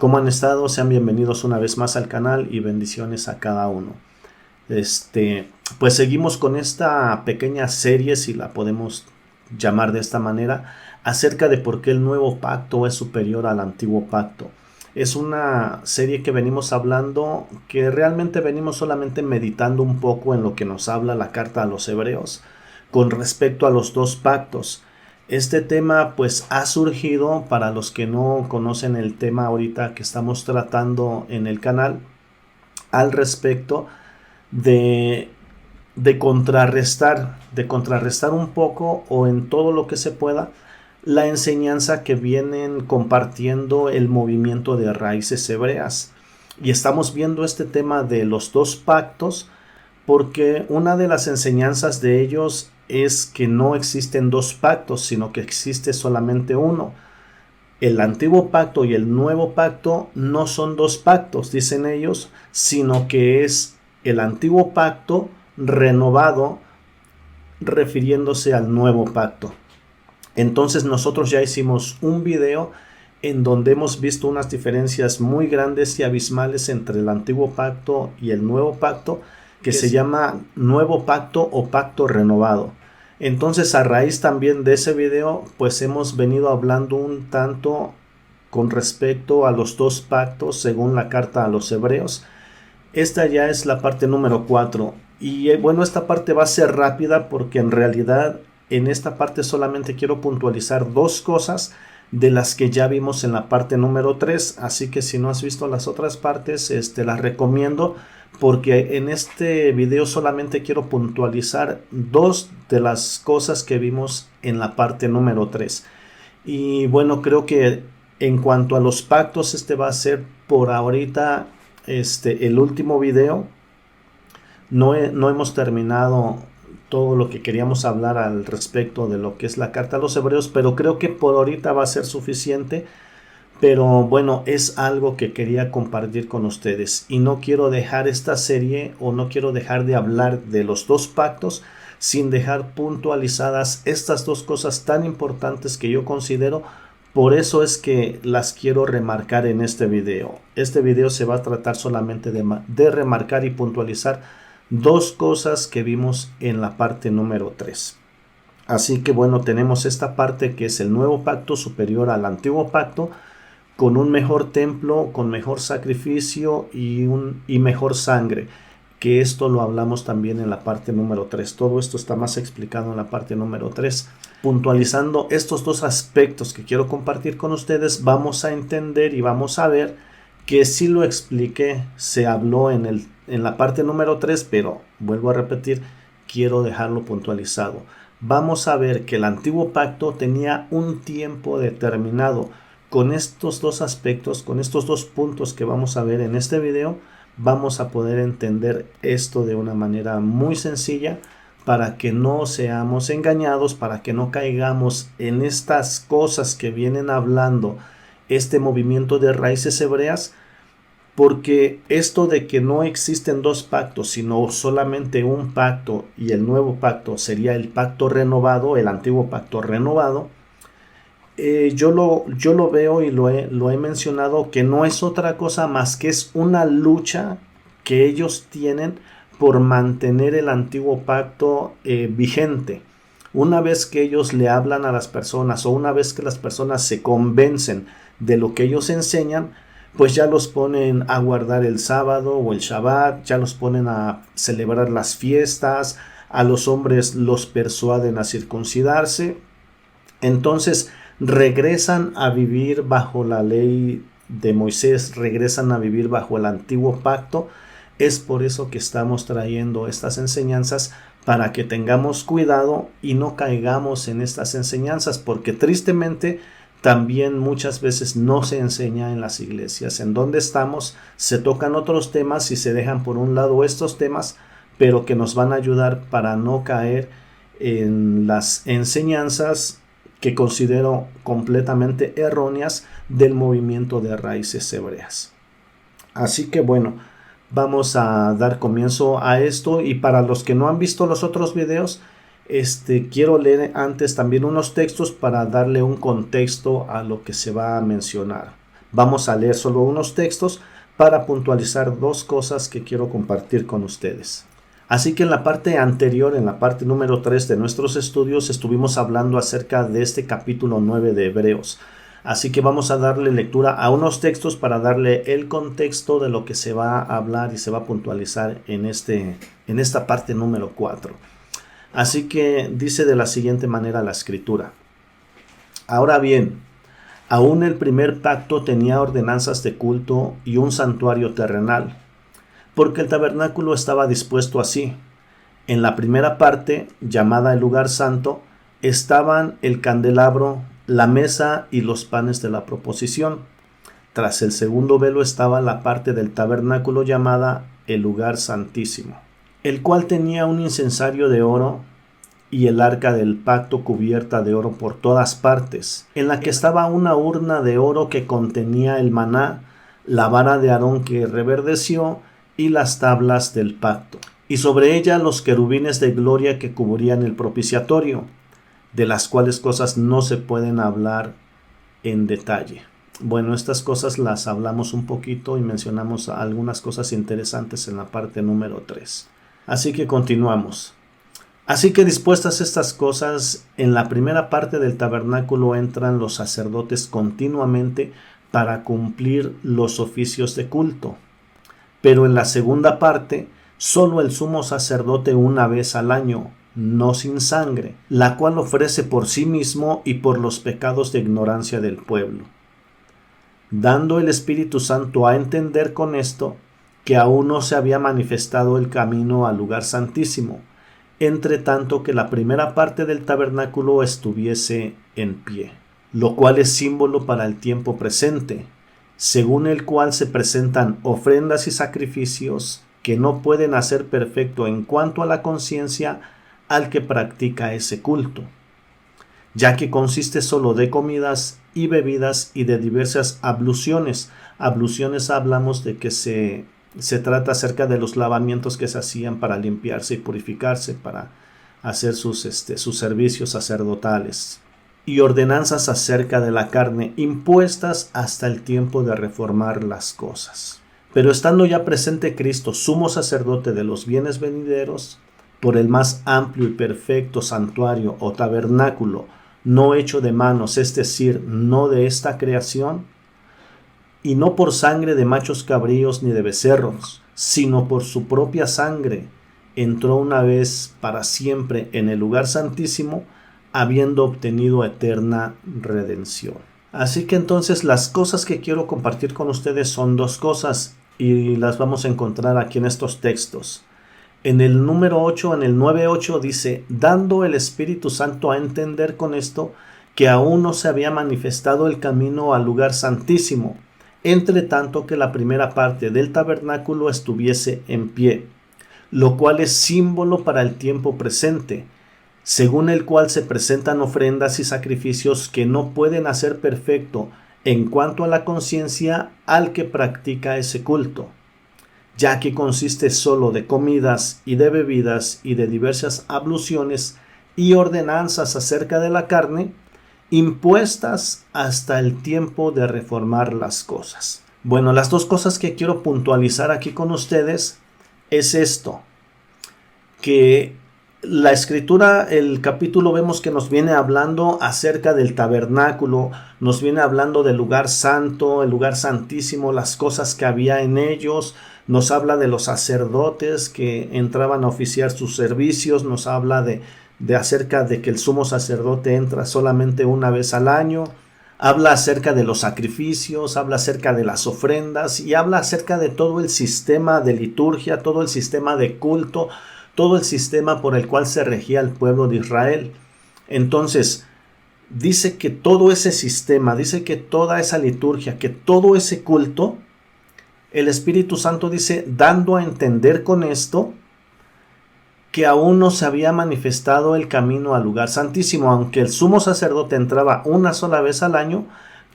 ¿Cómo han estado? Sean bienvenidos una vez más al canal y bendiciones a cada uno. Pues seguimos con esta pequeña serie, si la podemos llamar de esta manera, acerca de por qué el nuevo pacto es superior al antiguo pacto. Es una serie que venimos hablando, que realmente venimos solamente meditando un poco en lo que nos habla la carta a los Hebreos con respecto a los dos pactos. Este tema pues ha surgido, para los que no conocen el tema ahorita que estamos tratando en el canal, al respecto de contrarrestar un poco o en todo lo que se pueda la enseñanza que vienen compartiendo el movimiento de raíces hebreas. Y estamos viendo este tema de los dos pactos porque una de las enseñanzas de ellos es que no existen dos pactos, sino que existe solamente uno. El antiguo pacto y el nuevo pacto no son dos pactos, dicen ellos, sino que es el antiguo pacto renovado refiriéndose al nuevo pacto. Entonces nosotros ya hicimos un video en donde hemos visto unas diferencias muy grandes y abismales entre el antiguo pacto y el nuevo pacto, que se llama nuevo pacto o pacto renovado. Entonces, a raíz también de ese video, pues hemos venido hablando un tanto con respecto a los dos pactos según la carta a los Hebreos. Esta ya es la parte número 4. Y bueno, esta parte va a ser rápida porque en realidad en esta parte solamente quiero puntualizar dos cosas de las que ya vimos en la parte número 3. Así que si no has visto las otras partes, las recomiendo, porque en este video solamente quiero puntualizar dos de las cosas que vimos en la parte número 3. Y bueno, creo que en cuanto a los pactos, va a ser por ahorita el último video. No hemos terminado todo lo que queríamos hablar al respecto de lo que es la carta a los Hebreos, pero creo que por ahorita va a ser suficiente. Pero bueno, es algo que quería compartir con ustedes y no quiero dejar esta serie o no quiero dejar de hablar de los dos pactos sin dejar puntualizadas estas dos cosas tan importantes que yo considero. Por eso es que las quiero remarcar en este video. Este video se va a tratar solamente de remarcar y puntualizar dos cosas que vimos en la parte número 3. Así que bueno, tenemos esta parte que es el nuevo pacto superior al antiguo pacto, con un mejor templo, con mejor sacrificio y mejor sangre, que esto lo hablamos también en la parte número 3. Todo esto está más explicado en la parte número 3. Puntualizando estos dos aspectos que quiero compartir con ustedes, vamos a entender y vamos a ver que sí lo expliqué, se habló en la parte número 3, pero vuelvo a repetir, quiero dejarlo puntualizado. Vamos a ver que el antiguo pacto tenía un tiempo determinado. Con estos dos aspectos, con estos dos puntos que vamos a ver en este video, vamos a poder entender esto de una manera muy sencilla para que no seamos engañados, para que no caigamos en estas cosas que vienen hablando este movimiento de raíces hebreas, porque esto de que no existen dos pactos, sino solamente un pacto y el nuevo pacto sería el pacto renovado, el antiguo pacto renovado, yo lo veo y lo he mencionado que no es otra cosa más que es una lucha que ellos tienen por mantener el antiguo pacto vigente. Una vez que ellos le hablan a las personas o una vez que las personas se convencen de lo que ellos enseñan, pues ya los ponen a guardar el sábado o el Shabbat, ya los ponen a celebrar las fiestas, a los hombres los persuaden a circuncidarse. Entonces regresan a vivir bajo la ley de Moisés, regresan a vivir bajo el antiguo pacto. Es por eso que estamos trayendo estas enseñanzas, para que tengamos cuidado y no caigamos en estas enseñanzas, porque tristemente también muchas veces no se enseña en las iglesias. En donde estamos se tocan otros temas y se dejan por un lado estos temas, pero que nos van a ayudar para no caer en las enseñanzas que considero completamente erróneas del movimiento de raíces hebreas. Así que bueno, vamos a dar comienzo a esto, y para los que no han visto los otros videos, quiero leer antes también unos textos para darle un contexto a lo que se va a mencionar. Vamos a leer solo unos textos para puntualizar dos cosas que quiero compartir con ustedes. Así que en la parte anterior, en la parte número 3 de nuestros estudios, estuvimos hablando acerca de este capítulo 9 de Hebreos. Así que vamos a darle lectura a unos textos para darle el contexto de lo que se va a hablar y se va a puntualizar en esta parte número 4. Así que dice de la siguiente manera la escritura. Ahora bien, aún el primer pacto tenía ordenanzas de culto y un santuario terrenal, porque el tabernáculo estaba dispuesto así. En la primera parte, llamada el lugar santo, estaban el candelabro, la mesa y los panes de la proposición. Tras el segundo velo estaba la parte del tabernáculo llamada el lugar santísimo, el cual tenía un incensario de oro y el arca del pacto cubierta de oro por todas partes, en la que estaba una urna de oro que contenía el maná, la vara de Aarón que reverdeció y las tablas del pacto, y sobre ella los querubines de gloria que cubrían el propiciatorio, de las cuales cosas no se pueden hablar en detalle. Bueno, estas cosas las hablamos un poquito y mencionamos algunas cosas interesantes en la parte número 3. Así que continuamos. Así que dispuestas estas cosas, en la primera parte del tabernáculo entran los sacerdotes continuamente para cumplir los oficios de culto. Pero en la segunda parte, solo el sumo sacerdote una vez al año, no sin sangre, la cual ofrece por sí mismo y por los pecados de ignorancia del pueblo. Dando el Espíritu Santo a entender con esto que aún no se había manifestado el camino al lugar santísimo, entre tanto que la primera parte del tabernáculo estuviese en pie, lo cual es símbolo para el tiempo presente, según el cual se presentan ofrendas y sacrificios que no pueden hacer perfecto en cuanto a la conciencia al que practica ese culto, ya que consiste solo de comidas y bebidas y de diversas abluciones. Abluciones hablamos de que se trata acerca de los lavamientos que se hacían para limpiarse y purificarse, para hacer sus servicios sacerdotales, y ordenanzas acerca de la carne impuestas hasta el tiempo de reformar las cosas. Pero estando ya presente Cristo, sumo sacerdote de los bienes venideros, por el más amplio y perfecto santuario o tabernáculo, no hecho de manos, es decir, no de esta creación, y no por sangre de machos cabríos ni de becerros, sino por su propia sangre, entró una vez para siempre en el lugar santísimo, habiendo obtenido eterna redención. Así que entonces las cosas que quiero compartir con ustedes son dos cosas, y las vamos a encontrar aquí en estos textos. En el número 8, en el 9:8 dice, dando el Espíritu Santo a entender con esto que aún no se había manifestado el camino al lugar santísimo, entre tanto que la primera parte del tabernáculo estuviese en pie, lo cual es símbolo para el tiempo presente, según el cual se presentan ofrendas y sacrificios que no pueden hacer perfecto en cuanto a la conciencia al que practica ese culto, ya que consiste solo de comidas y de bebidas y de diversas abluciones y ordenanzas acerca de la carne, impuestas hasta el tiempo de reformar las cosas. Bueno, las dos cosas que quiero puntualizar aquí con ustedes es esto, que la escritura, el capítulo vemos que nos viene hablando acerca del tabernáculo, nos viene hablando del lugar santo, el lugar santísimo, las cosas que había en ellos, nos habla de los sacerdotes que entraban a oficiar sus servicios, nos habla de acerca de que el sumo sacerdote entra solamente una vez al año, habla acerca de los sacrificios, habla acerca de las ofrendas y habla acerca de todo el sistema de liturgia, todo el sistema de culto, todo el sistema por el cual se regía el pueblo de Israel. Entonces, dice que todo ese sistema, dice que toda esa liturgia, que todo ese culto, el Espíritu Santo dice, dando a entender con esto, que aún no se había manifestado el camino al lugar santísimo, aunque el sumo sacerdote entraba una sola vez al año,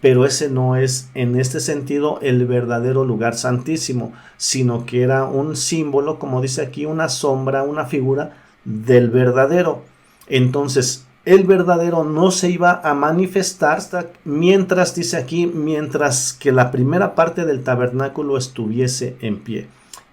pero ese no es en este sentido el verdadero lugar santísimo, sino que era un símbolo, como dice aquí, una sombra, una figura del verdadero. Entonces, el verdadero no se iba a manifestar mientras, dice aquí, mientras que la primera parte del tabernáculo estuviese en pie.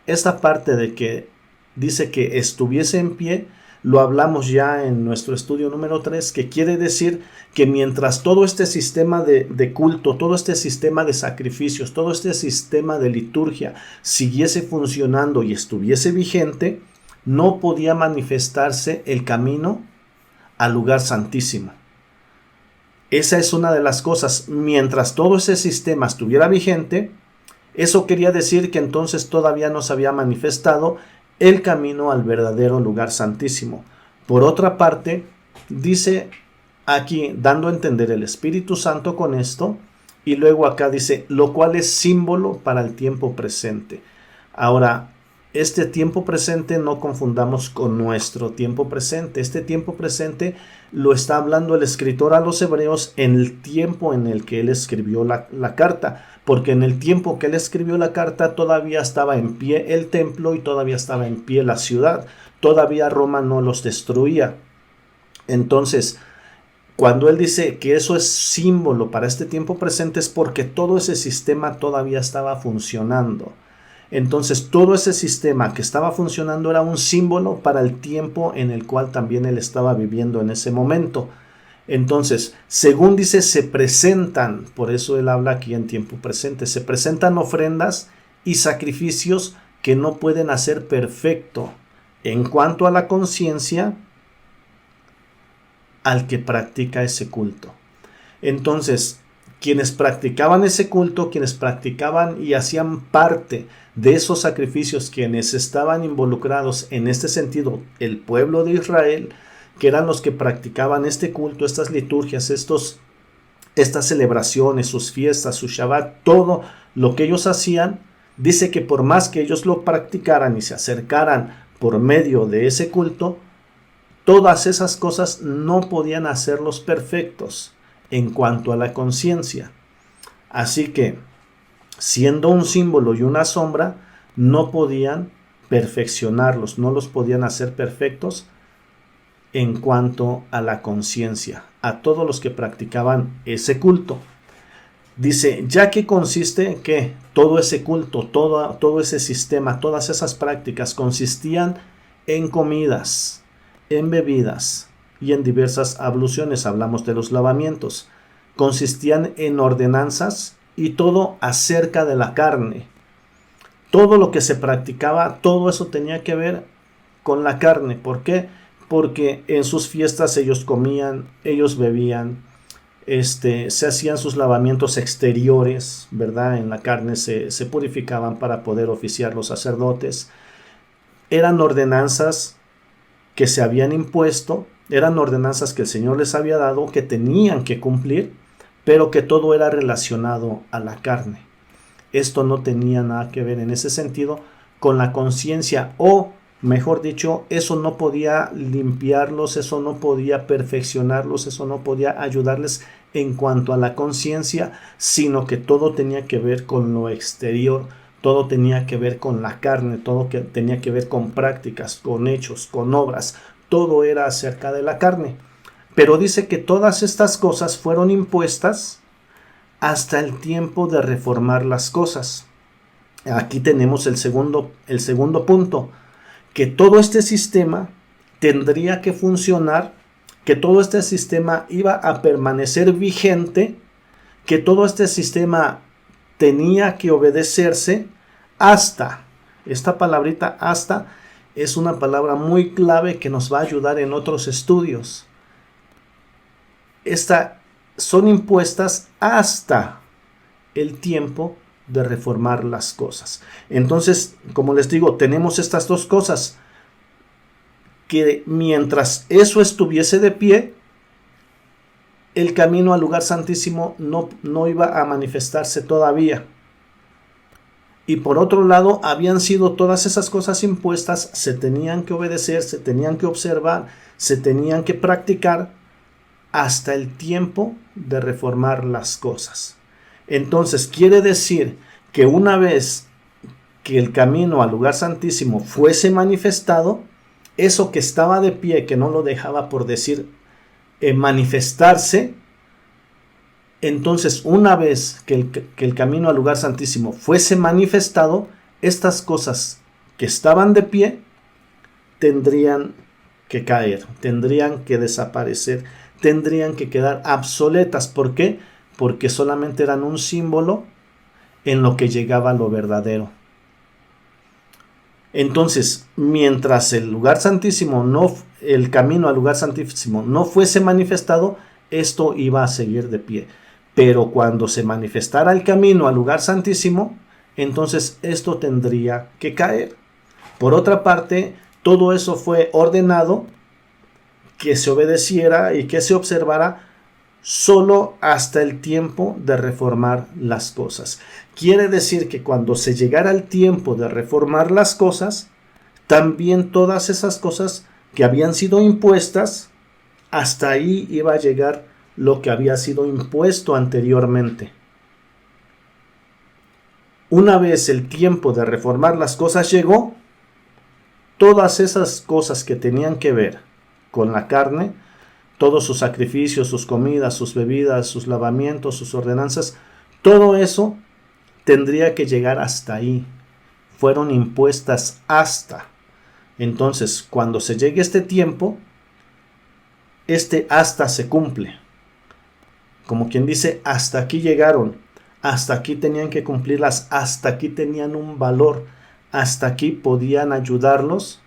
Esta parte de que dice que estuviese en pie, lo hablamos ya en nuestro estudio número 3, que quiere decir que mientras todo este sistema de culto, todo este sistema de sacrificios, todo este sistema de liturgia siguiese funcionando y estuviese vigente, no podía manifestarse el camino al lugar santísimo. Esa es una de las cosas. Mientras todo ese sistema estuviera vigente, eso quería decir que entonces todavía no se había manifestado el camino al verdadero lugar santísimo. Por otra parte, dice aquí, dando a entender el Espíritu Santo con esto, y luego acá dice, lo cual es símbolo para el tiempo presente. Ahora, este tiempo presente no confundamos con nuestro tiempo presente. Este tiempo presente lo está hablando el escritor a los hebreos en el tiempo en el que él escribió la carta, porque en el tiempo que él escribió la carta todavía estaba en pie el templo y todavía estaba en pie la ciudad. Todavía Roma no los destruía. Entonces, cuando él dice que eso es símbolo para este tiempo presente, es porque todo ese sistema todavía estaba funcionando. Entonces todo ese sistema que estaba funcionando era un símbolo para el tiempo en el cual también él estaba viviendo en ese momento. Entonces, según dice, se presentan, por eso él habla aquí en tiempo presente, se presentan ofrendas y sacrificios que no pueden hacer perfecto en cuanto a la conciencia al que practica ese culto. Entonces, quienes practicaban ese culto, quienes practicaban y hacían parte de esos sacrificios, quienes estaban involucrados en este sentido, el pueblo de Israel, que eran los que practicaban este culto, estas liturgias, estas celebraciones, sus fiestas, su Shabbat, todo lo que ellos hacían, dice que por más que ellos lo practicaran y se acercaran por medio de ese culto, todas esas cosas no podían hacerlos perfectos en cuanto a la conciencia. Así que, siendo un símbolo y una sombra, no podían perfeccionarlos, no los podían hacer perfectos en cuanto a la conciencia, a todos los que practicaban ese culto. Dice, ya que consiste que todo ese culto, todo ese sistema, todas esas prácticas consistían en comidas, en bebidas y en diversas abluciones, hablamos de los lavamientos, consistían en ordenanzas y todo acerca de la carne. Todo lo que se practicaba, todo eso tenía que ver con la carne. ¿Por qué? Porque en sus fiestas ellos comían, ellos bebían, se hacían sus lavamientos exteriores, ¿verdad? En la carne se purificaban para poder oficiar los sacerdotes. Eran ordenanzas que se habían impuesto, eran ordenanzas que el Señor les había dado, que tenían que cumplir, pero que todo era relacionado a la carne. Esto no tenía nada que ver en ese sentido con la conciencia, o mejor dicho, eso no podía limpiarlos, eso no podía perfeccionarlos, eso no podía ayudarles en cuanto a la conciencia, sino que todo tenía que ver con lo exterior, todo tenía que ver con la carne, todo tenía que ver con prácticas, con hechos, con obras, todo era acerca de la carne. Pero dice que todas estas cosas fueron impuestas hasta el tiempo de reformar las cosas. Aquí tenemos el segundo punto, que todo este sistema tendría que funcionar, que todo este sistema iba a permanecer vigente, que todo este sistema tenía que obedecerse hasta, esta palabrita hasta es una palabra muy clave que nos va a ayudar en otros estudios. Son impuestas hasta el tiempo de reformar las cosas. Entonces, como les digo, tenemos estas dos cosas, que mientras eso estuviese de pie, el camino al lugar santísimo no iba a manifestarse todavía. Y por otro lado, habían sido todas esas cosas impuestas, se tenían que obedecer, se tenían que observar, se tenían que practicar hasta el tiempo de reformar las cosas. Entonces, quiere decir que una vez que el camino al lugar santísimo fuese manifestado, eso que estaba de pie, que no lo dejaba, por decir, manifestarse, entonces una vez que el camino al lugar santísimo fuese manifestado, estas cosas que estaban de pie tendrían que caer, tendrían que desaparecer, tendrían que quedar obsoletas. ¿Por qué? Porque solamente eran un símbolo en lo que llegaba a lo verdadero. Entonces, mientras el camino al lugar santísimo no fuese manifestado, esto iba a seguir de pie. Pero cuando se manifestara el camino al lugar santísimo, entonces esto tendría que caer. Por otra parte, todo eso fue ordenado que se obedeciera y que se observara solo hasta el tiempo de reformar las cosas. Quiere decir que cuando se llegara el tiempo de reformar las cosas, también todas esas cosas que habían sido impuestas, hasta ahí iba a llegar lo que había sido impuesto anteriormente. Una vez el tiempo de reformar las cosas llegó, todas esas cosas que tenían que ver con la carne, todos sus sacrificios, sus comidas, sus bebidas, sus lavamientos, sus ordenanzas, todo eso tendría que llegar hasta ahí. Fueron impuestas hasta. Entonces, cuando se llegue este tiempo, este hasta se cumple. Como quien dice, hasta aquí llegaron, hasta aquí tenían que cumplirlas, hasta aquí tenían un valor, hasta aquí podían ayudarlos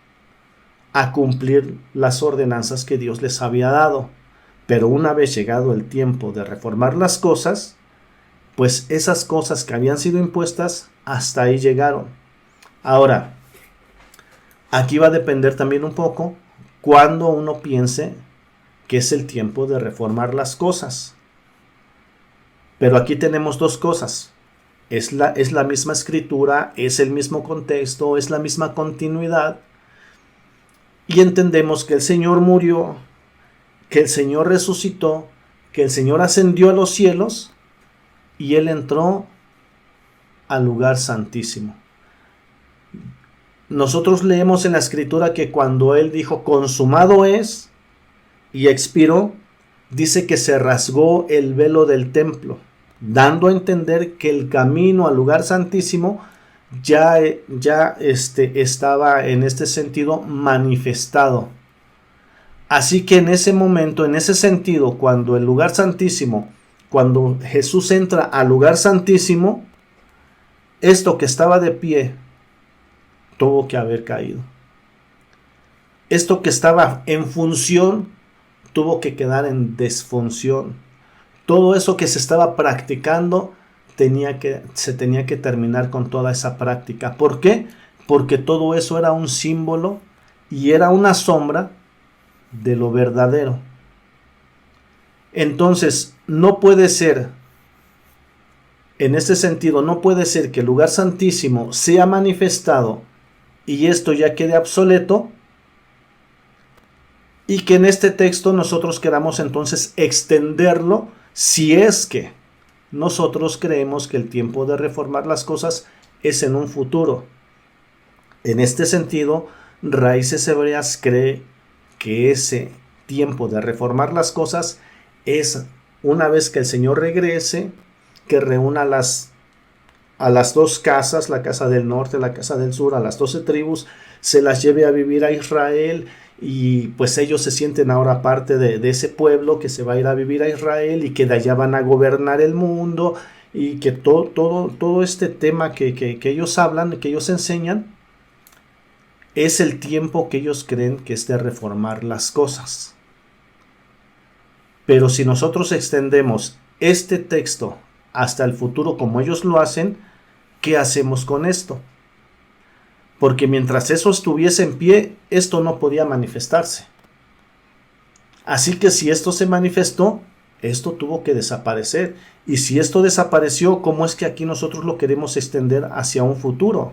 a cumplir las ordenanzas que Dios les había dado. Pero una vez llegado el tiempo de reformar las cosas, pues esas cosas que habían sido impuestas, hasta ahí llegaron. Ahora, aquí va a depender también un poco cuando uno piense que es el tiempo de reformar las cosas. Pero aquí tenemos dos cosas. Es la misma escritura, es el mismo contexto, es la misma continuidad. Y entendemos que el Señor murió, que el Señor resucitó, que el Señor ascendió a los cielos y Él entró al lugar santísimo. Nosotros leemos en la escritura que cuando Él dijo consumado es y expiró, dice que se rasgó el velo del templo, dando a entender que el camino al lugar santísimo ya estaba en este sentido manifestado. Así que en ese momento, en ese sentido, cuando el lugar santísimo, cuando Jesús entra al lugar santísimo, esto que estaba de pie tuvo que haber caído. Esto que estaba en función tuvo que quedar en desfunción. Todo eso que se estaba practicando se tenía que terminar con toda esa práctica. ¿Por qué? Porque todo eso era un símbolo y era una sombra de lo verdadero. Entonces, no puede ser, en este sentido, no puede ser que el lugar santísimo sea manifestado y esto ya quede obsoleto y que en este texto nosotros queramos entonces extenderlo si es que nosotros creemos que el tiempo de reformar las cosas es en un futuro. En este sentido, Raíces Hebreas cree que ese tiempo de reformar las cosas es una vez que el Señor regrese, que reúna a las dos casas, la casa del norte, la casa del sur, a las 12 tribus, se las lleve a vivir a Israel y pues ellos se sienten ahora parte de ese pueblo que se va a ir a vivir a Israel y que de allá van a gobernar el mundo y que todo este tema que ellos hablan, que ellos enseñan, es el tiempo que ellos creen que es de reformar las cosas. Pero si nosotros extendemos este texto hasta el futuro como ellos lo hacen, ¿qué hacemos con esto? Porque mientras eso estuviese en pie, esto no podía manifestarse. Así que si esto se manifestó, esto tuvo que desaparecer. Y si esto desapareció, ¿cómo es que aquí nosotros lo queremos extender hacia un futuro?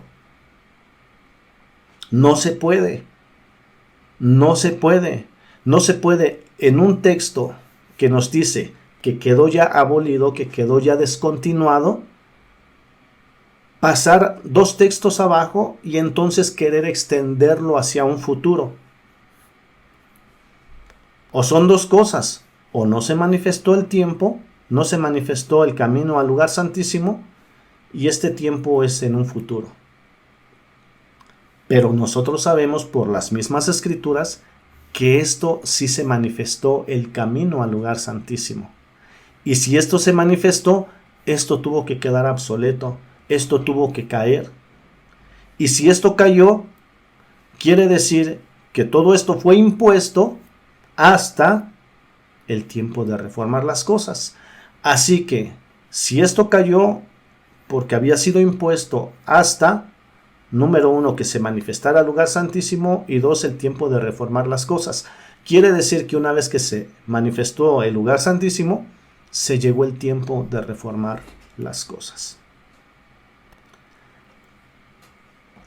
No se puede. No se puede. No se puede en un texto que nos dice que quedó ya abolido, que quedó ya descontinuado, pasar dos textos abajo y entonces querer extenderlo hacia un futuro. O son dos cosas. o no se manifestó el tiempo, no se manifestó el camino al lugar santísimo, y este tiempo es en un futuro. Pero nosotros sabemos por las mismas escrituras que esto sí se manifestó, el camino al lugar santísimo. Y si esto se manifestó, esto tuvo que quedar obsoleto, esto tuvo que caer. Y si esto cayó, quiere decir que todo esto fue impuesto hasta el tiempo de reformar las cosas. Así que, si esto cayó porque había sido impuesto hasta, número 1, que se manifestara el lugar santísimo, y 2, el tiempo de reformar las cosas. Quiere decir que una vez que se manifestó el lugar santísimo, se llegó el tiempo de reformar las cosas.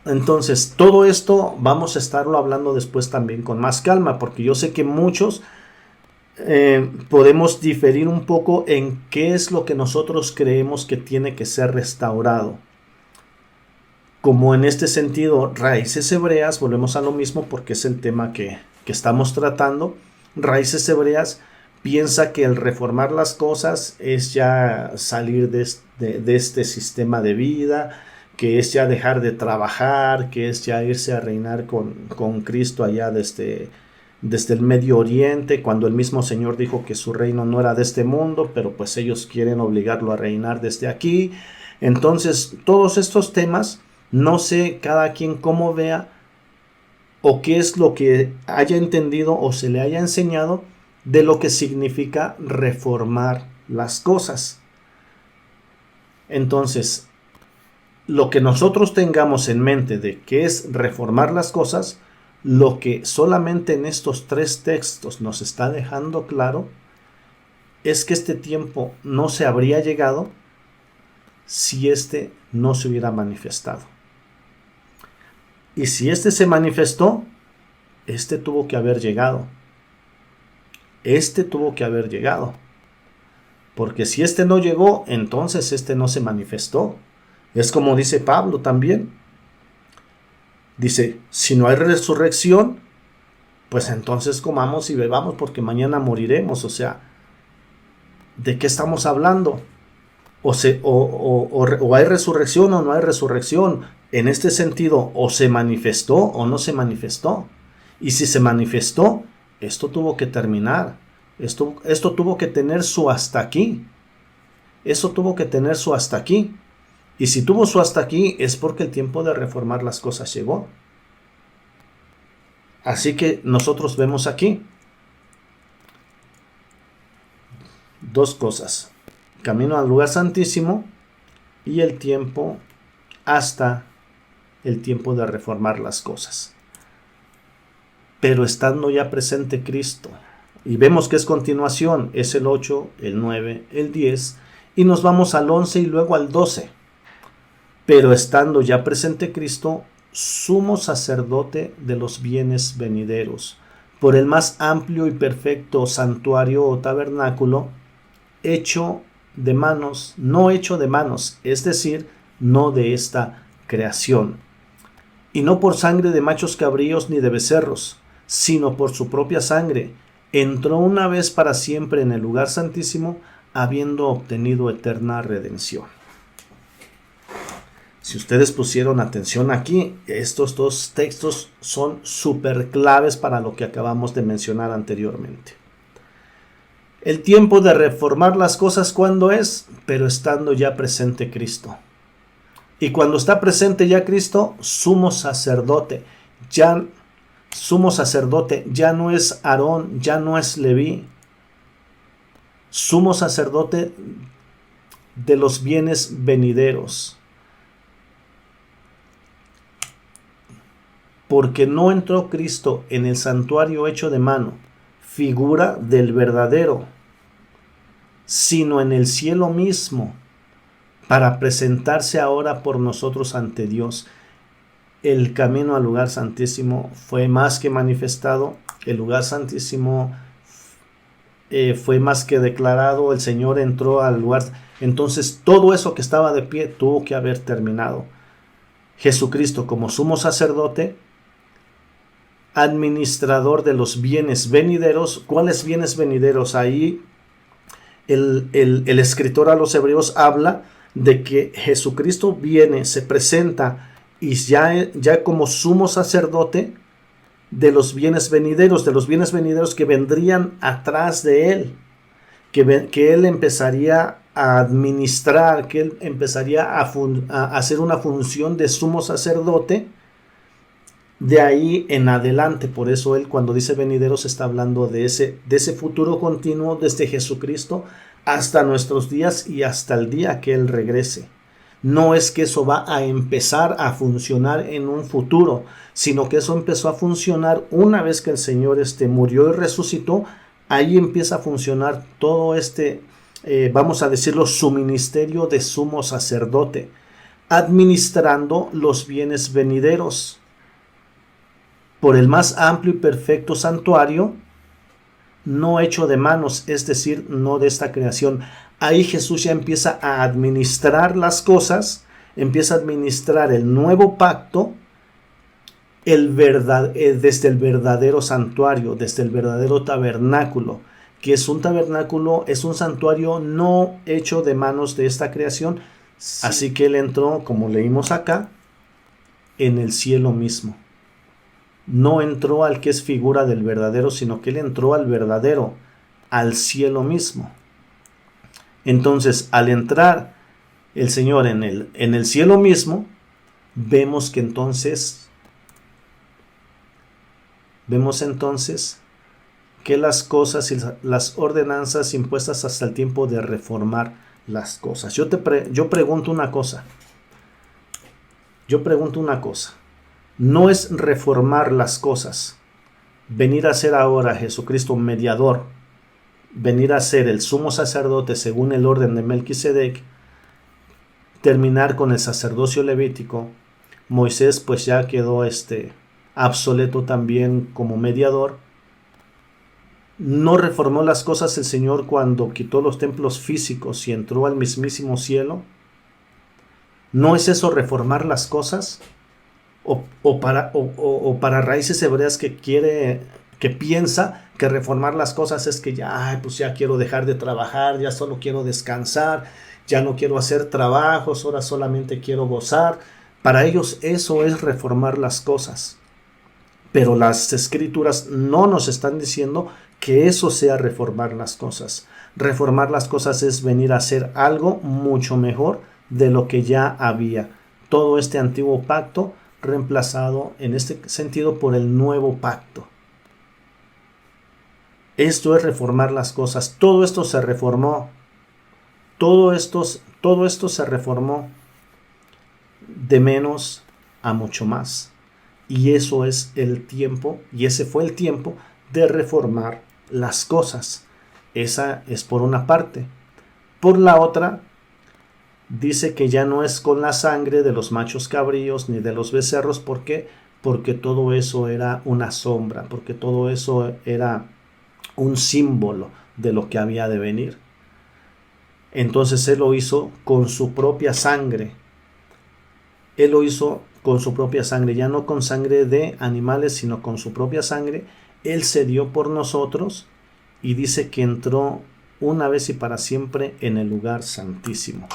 Entonces, todo esto vamos a estarlo hablando después también con más calma, porque yo sé que muchos podemos diferir un poco en qué es lo que nosotros creemos que tiene que ser restaurado. Como en este sentido, raíces hebreas, volvemos a lo mismo porque es el tema que estamos tratando. Raíces hebreas piensa que el reformar las cosas es ya salir de este sistema de vida, que es ya dejar de trabajar, que es ya irse a reinar con Cristo allá desde el Medio Oriente, cuando el mismo Señor dijo que su reino no era de este mundo, pero pues ellos quieren obligarlo a reinar desde aquí. Entonces, todos estos temas, no sé cada quien cómo vea o qué es lo que haya entendido o se le haya enseñado de lo que significa reformar las cosas. Entonces, lo que nosotros tengamos en mente de qué es reformar las cosas, lo que solamente en estos 3 textos nos está dejando claro es que este tiempo no se habría llegado si este no se hubiera manifestado. Y si este se manifestó, este tuvo que haber llegado. Este tuvo que haber llegado. Porque si este no llegó, entonces este no se manifestó. Es como dice Pablo también. Dice, si no hay resurrección, pues entonces comamos y bebamos porque mañana moriremos. O sea, ¿de qué estamos hablando? O hay resurrección o no hay resurrección. En este sentido, o se manifestó o no se manifestó. Y si se manifestó, esto tuvo que terminar. Esto tuvo que tener su hasta aquí. Eso tuvo que tener su hasta aquí. Y si tuvo su hasta aquí, es porque el tiempo de reformar las cosas llegó. Así que nosotros vemos aquí 2 cosas. Camino al lugar santísimo y el tiempo hasta el tiempo de reformar las cosas. Pero estando ya presente Cristo, y vemos que es continuación, es el 8, el 9, el 10, y nos vamos al 11 y luego al 12. Pero estando ya presente Cristo, sumo sacerdote de los bienes venideros, por el más amplio y perfecto santuario o tabernáculo, hecho de manos, no hecho de manos, es decir, no de esta creación, y no por sangre de machos cabríos ni de becerros, sino por su propia sangre, entró una vez para siempre en el lugar santísimo, habiendo obtenido eterna redención. Si ustedes pusieron atención aquí, estos 2 textos son súper claves para lo que acabamos de mencionar anteriormente. El tiempo de reformar las cosas, ¿cuándo es? Pero estando ya presente Cristo. Y cuando está presente ya Cristo, sumo sacerdote. Sumo sacerdote ya no es Aarón, ya no es Leví. Sumo sacerdote de los bienes venideros. Porque no entró Cristo en el santuario hecho de mano, figura del verdadero, sino en el cielo mismo, para presentarse ahora por nosotros ante Dios. El camino al lugar santísimo fue más que manifestado, el lugar santísimo fue más que declarado, el Señor entró al lugar. Entonces todo eso que estaba de pie tuvo que haber terminado. Jesucristo como sumo sacerdote administrador de los bienes venideros. ¿Cuáles bienes venideros? Ahí el escritor a los Hebreos habla de que Jesucristo viene, se presenta y ya como sumo sacerdote de los bienes venideros que vendrían atrás de él, que él empezaría a administrar, que él empezaría a hacer una función de sumo sacerdote de ahí en adelante. Por eso él, cuando dice venideros, está hablando de ese futuro continuo desde Jesucristo hasta nuestros días y hasta el día que él regrese. No es que eso va a empezar a funcionar en un futuro, sino que eso empezó a funcionar una vez que el Señor murió y resucitó. Ahí empieza a funcionar todo vamos a decirlo, su ministerio de sumo sacerdote, administrando los bienes venideros por el más amplio y perfecto santuario, no hecho de manos, es decir, no de esta creación. Ahí Jesús ya empieza a administrar las cosas, empieza a administrar el nuevo pacto, desde el verdadero santuario, desde el verdadero tabernáculo, que es un tabernáculo, es un santuario no hecho de manos de esta creación. Sí. Así que él entró, como leímos acá, en el cielo mismo. No entró al que es figura del verdadero, sino que él entró al verdadero, al cielo mismo. Entonces, al entrar el Señor en el cielo mismo, vemos entonces que las cosas y las ordenanzas impuestas hasta el tiempo de reformar las cosas. Yo pregunto una cosa. No es reformar las cosas, venir a ser ahora Jesucristo mediador, venir a ser el sumo sacerdote según el orden de Melquisedec, terminar con el sacerdocio levítico. Moisés pues ya quedó obsoleto también como mediador. No reformó las cosas el Señor cuando quitó los templos físicos y entró al mismísimo cielo. ¿No es eso reformar las cosas? O para raíces hebreas que piensa que reformar las cosas es que ya quiero dejar de trabajar, ya solo quiero descansar, ya no quiero hacer trabajos, ahora solamente quiero gozar. Para ellos eso es reformar las cosas. Pero las escrituras no nos están diciendo que eso sea reformar las cosas. Reformar las cosas es venir a hacer algo mucho mejor de lo que ya había. Todo este antiguo pacto reemplazado en este sentido por el nuevo pacto. Esto es reformar las cosas. Todo esto se reformó. Todo esto se reformó de menos a mucho más. Y eso es el tiempo, y ese fue el tiempo de reformar las cosas. Esa es por una parte. Por la otra, dice que ya no es con la sangre de los machos cabríos ni de los becerros. ¿Por qué? Porque todo eso era una sombra, porque todo eso era un símbolo de lo que había de venir. Entonces él lo hizo con su propia sangre. Él lo hizo con su propia sangre, ya no con sangre de animales, sino con su propia sangre. Él se dio por nosotros y dice que entró una vez y para siempre en el lugar santísimo.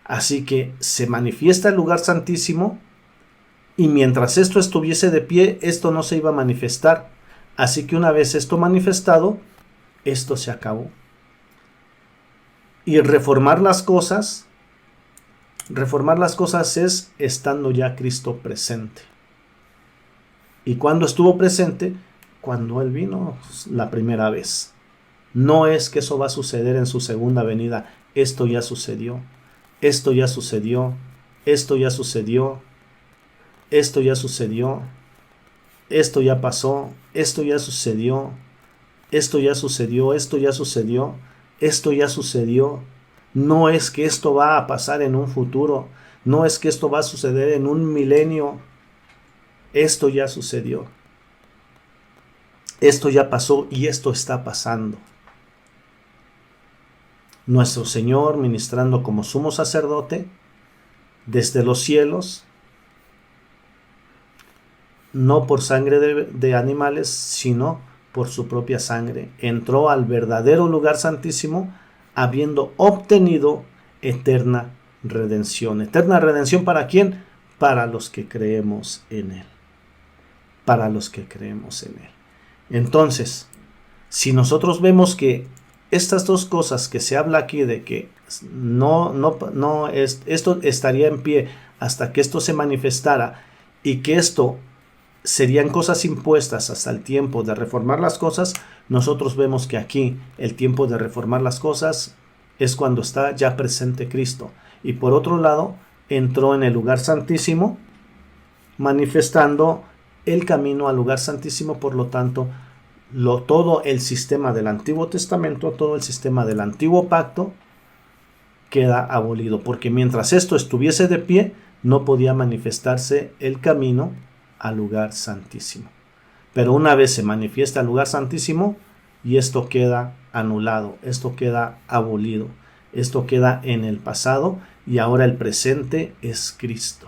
Así que se manifiesta el lugar santísimo y mientras esto estuviese de pie, esto no se iba a manifestar. Así que una vez esto manifestado, esto se acabó. Y reformar las cosas es estando ya Cristo presente. ¿Y cuándo estuvo presente? Cuando Él vino la primera vez. No es que eso va a suceder en su segunda venida. Esto ya sucedió. Esto ya sucedió. Esto ya sucedió. Esto ya sucedió. Esto ya pasó. Esto ya sucedió. Esto ya sucedió. Esto ya sucedió. Esto ya sucedió. No es que esto va a pasar en un futuro. No es que esto va a suceder en un milenio. Esto ya sucedió. Esto ya pasó y esto está pasando. Nuestro Señor, ministrando como sumo sacerdote desde los cielos, no por sangre de animales, sino por su propia sangre. Entró al verdadero lugar santísimo, habiendo obtenido eterna redención. ¿Eterna redención para quién? Para los que creemos en Él. Para los que creemos en Él. Entonces, si nosotros vemos que estas dos cosas que se habla aquí de que esto estaría en pie hasta que esto se manifestara y que esto serían cosas impuestas hasta el tiempo de reformar las cosas, nosotros vemos que aquí el tiempo de reformar las cosas es cuando está ya presente Cristo. Y por otro lado, entró en el lugar santísimo, manifestando el camino al lugar santísimo. Por lo tanto, todo el sistema del Antiguo Testamento, todo el sistema del Antiguo Pacto queda abolido, porque mientras esto estuviese de pie, no podía manifestarse el camino al lugar santísimo. Pero una vez se manifiesta el lugar santísimo, y esto queda anulado, esto queda abolido, esto queda en el pasado, y ahora el presente es Cristo.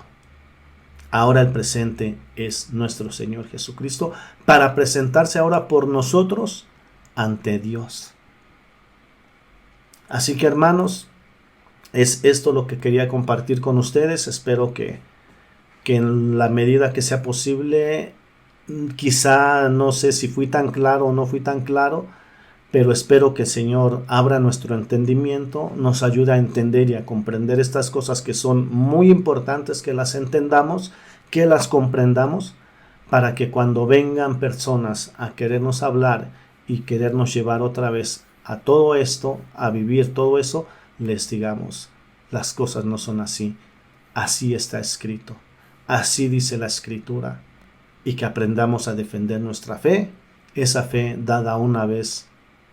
Ahora el presente es nuestro Señor Jesucristo, para presentarse ahora por nosotros ante Dios. Así que, hermanos, es esto lo que quería compartir con ustedes. Espero que en la medida que sea posible, quizá no sé si fui tan claro o no fui tan claro, pero espero que el Señor abra nuestro entendimiento, nos ayude a entender y a comprender estas cosas que son muy importantes, que las entendamos, que las comprendamos, para que cuando vengan personas a querernos hablar y querernos llevar otra vez a todo esto, a vivir todo eso, les digamos, las cosas no son así, así está escrito, así dice la Escritura, y que aprendamos a defender nuestra fe, esa fe dada una vez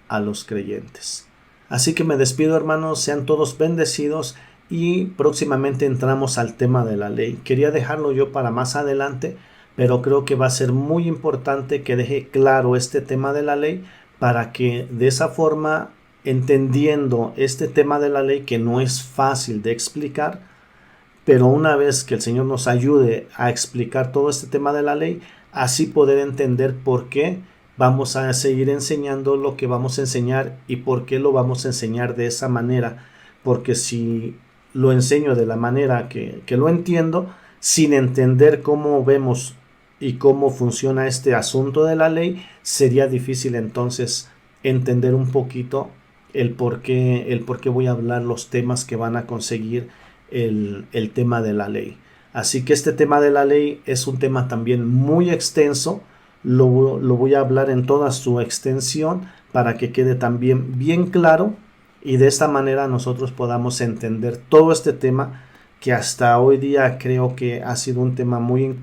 a los creyentes. Así que me despido, hermanos, sean todos bendecidos, y próximamente entramos al tema de la ley. Quería dejarlo yo para más adelante, pero creo que va a ser muy importante que deje claro este tema de la ley, para que de esa forma, entendiendo este tema de la ley, que no es fácil de explicar, pero una vez que el Señor nos ayude a explicar todo este tema de la ley, así poder entender por qué vamos a seguir enseñando lo que vamos a enseñar y por qué lo vamos a enseñar de esa manera. Porque si lo enseño de la manera que lo entiendo, sin entender cómo vemos y cómo funciona este asunto de la ley, sería difícil entonces entender un poquito el por qué voy a hablar los temas que van a conseguir el tema de la ley. Así que este tema de la ley es un tema también muy extenso. Lo voy a hablar en toda su extensión para que quede también bien claro, y de esta manera nosotros podamos entender todo este tema que hasta hoy día creo que ha sido un tema muy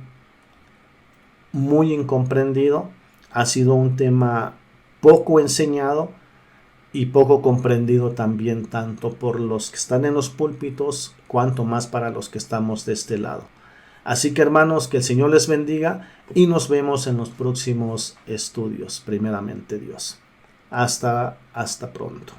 incomprendido, ha sido un tema poco enseñado y poco comprendido también, tanto por los que están en los púlpitos cuanto más para los que estamos de este lado. Así que, hermanos, que el Señor les bendiga y nos vemos en los próximos estudios, primeramente Dios. Hasta pronto.